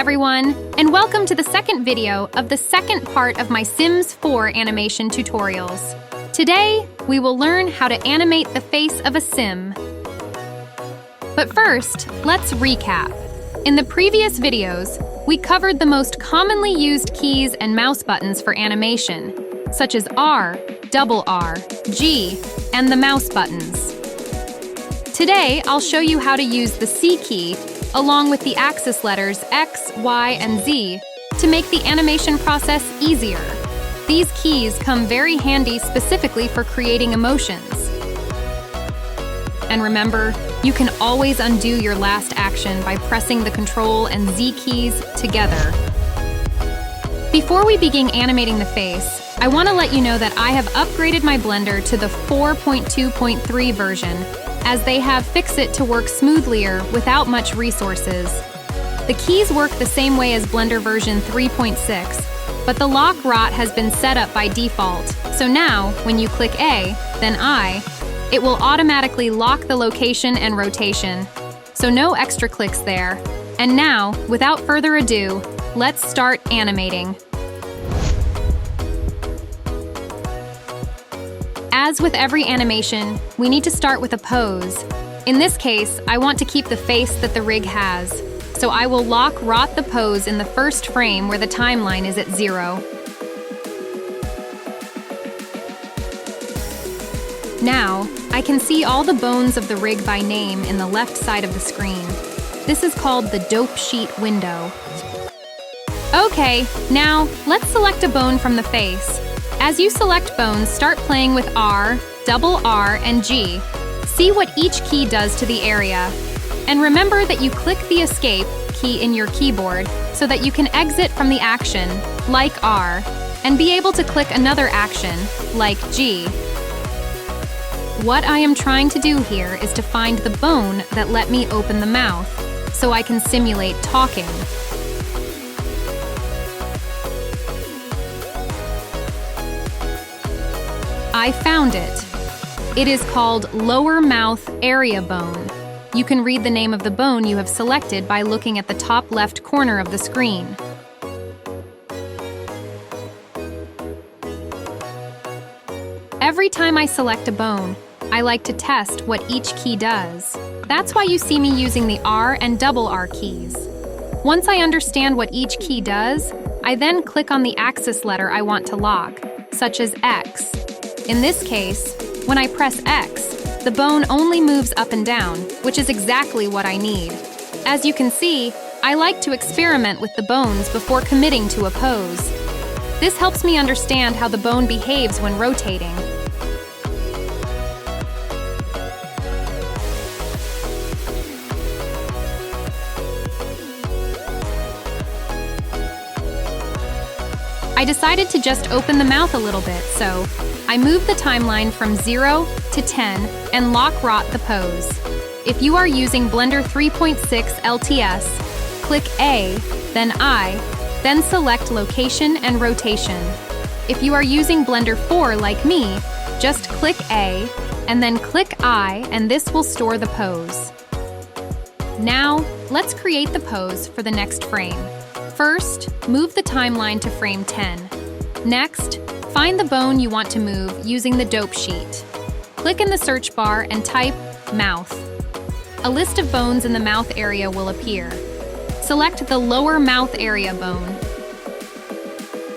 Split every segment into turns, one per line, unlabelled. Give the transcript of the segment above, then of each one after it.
everyone, and welcome to the second video of the second part of my Sims 4 animation tutorials. Today, we will learn how to animate the face of a Sim. But first, let's recap. In the previous videos, we covered the most commonly used keys and mouse buttons for animation, such as R, double R, G, and the mouse buttons. Today, I'll show you how to use the C key along with the axis letters X, Y, and Z to make the animation process easier. These keys come very handy specifically for creating emotions. And remember, you can always undo your last action by pressing the Control and Z keys together. Before we begin animating the face, I want to let you know that I have upgraded my Blender to the 4.2.3 version, as they have fixed it to work smoothlier without much resources. The keys work the same way as Blender version 3.6, but the lock rot has been set up by default, so now, when you click A, then I, it will automatically lock the location and rotation, so no extra clicks there. And now, without further ado, let's start animating. As with every animation, we need to start with a pose. In this case, I want to keep the face that the rig has, so I will lock rot the pose in the first frame where the timeline is at 0. Now, I can see all the bones of the rig by name in the left side of the screen. This is called the dope sheet window. Okay, now let's select a bone from the face. As you select bones, start playing with R, double R, and G. See what each key does to the area. And remember that you click the Escape key in your keyboard so that you can exit from the action, like R, and be able to click another action, like G. What I am trying to do here is to find the bone that let me open the mouth, so I can simulate talking. I found it. It is called lower mouth area bone. You can read the name of the bone you have selected by looking at the top left corner of the screen. Every time I select a bone, I like to test what each key does. That's why you see me using the R and double R keys. Once I understand what each key does, I then click on the axis letter I want to lock, such as X. In this case, when I press X, the bone only moves up and down, which is exactly what I need. As you can see, I like to experiment with the bones before committing to a pose. This helps me understand how the bone behaves when rotating. I decided to just open the mouth a little bit, so I moved the timeline from 0 to 10 and lock rot the pose. If you are using Blender 3.6 LTS, click A, then I, then select Location and Rotation. If you are using Blender 4 like me, just click A, and then click I, and this will store the pose. Now, let's create the pose for the next frame. First, move the timeline to frame 10. Next, find the bone you want to move using the dope sheet. Click in the search bar and type mouth. A list of bones in the mouth area will appear. Select the lower mouth area bone.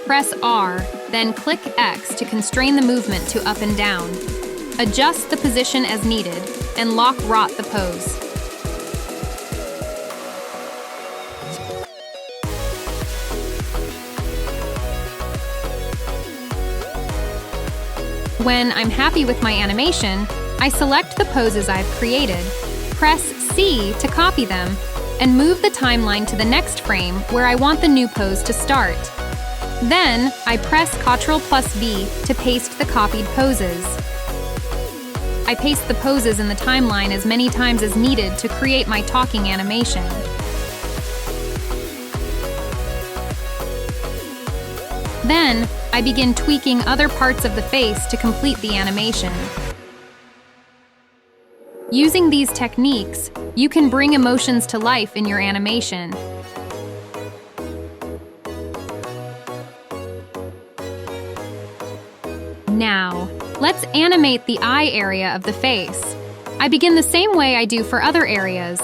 Press R, then click X to constrain the movement to up and down. Adjust the position as needed, and lock rot the pose. When I'm happy with my animation, I select the poses I've created, press C to copy them, and move the timeline to the next frame where I want the new pose to start. Then, I press Ctrl+V to paste the copied poses. I paste the poses in the timeline as many times as needed to create my talking animation. Then, I begin tweaking other parts of the face to complete the animation. Using these techniques, you can bring emotions to life in your animation. Now, let's animate the eye area of the face. I begin the same way I do for other areas.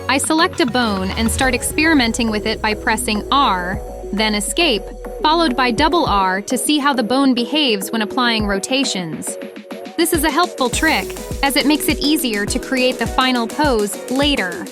I select a bone and start experimenting with it by pressing R, then Escape, followed by double R to see how the bone behaves when applying rotations. This is a helpful trick, as it makes it easier to create the final pose later.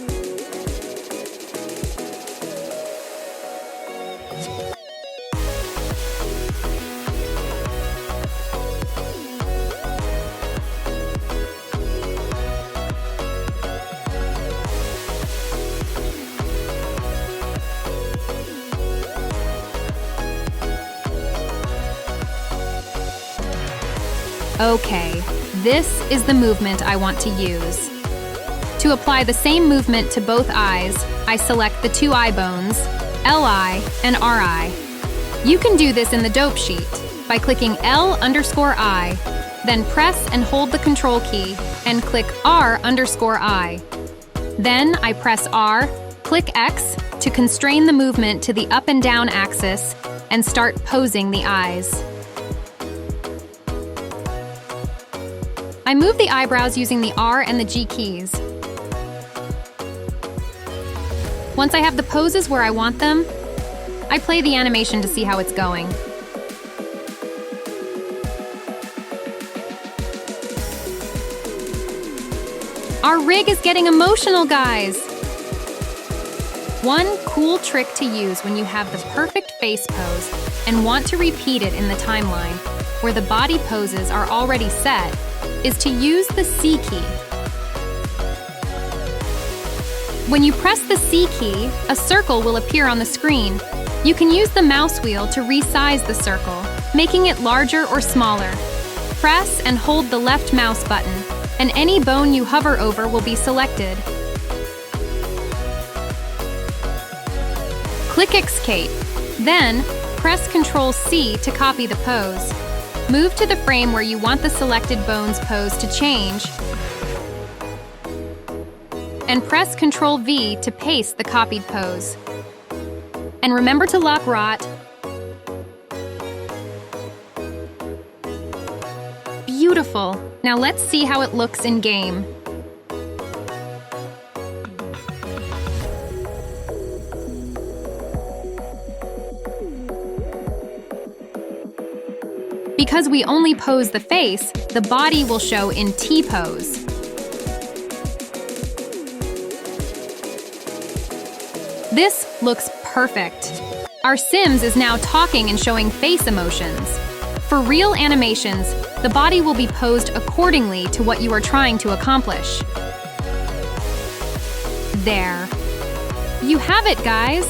Okay, this is the movement I want to use. To apply the same movement to both eyes, I select the two eye bones, LI and RI. You can do this in the dope sheet by clicking L_I, then press and hold the control key and click R_I. Then I press R, click X to constrain the movement to the up and down axis and start posing the eyes. I move the eyebrows using the R and the G keys. Once I have the poses where I want them, I play the animation to see how it's going. Our rig is getting emotional, guys! One cool trick to use when you have the perfect face pose and want to repeat it in the timeline, where the body poses are already set, is to use the C key. When you press the C key, a circle will appear on the screen. You can use the mouse wheel to resize the circle, making it larger or smaller. Press and hold the left mouse button, and any bone you hover over will be selected. Click Escape. Then, press Ctrl C to copy the pose. Move to the frame where you want the selected bone's pose to change, and press Ctrl V to paste the copied pose. And remember to lock rot. Beautiful! Now let's see how it looks in game. Because we only pose the face, the body will show in T-pose. This looks perfect. Our Sims is now talking and showing face emotions. For real animations, the body will be posed accordingly to what you are trying to accomplish. There. You have it, guys!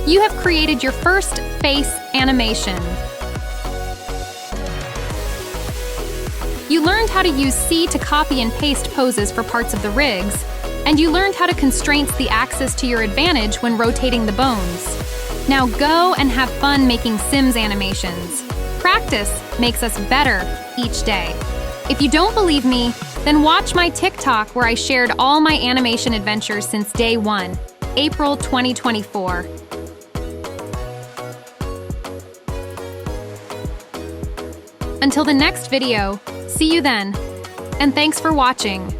You have created your first face animation. You learned how to use C to copy and paste poses for parts of the rigs, and you learned how to constrain the axis to your advantage when rotating the bones. Now go and have fun making Sims animations. Practice makes us better each day. If you don't believe me, then watch my TikTok where I shared all my animation adventures since day one, April 2024. Until the next video, see you then, and thanks for watching.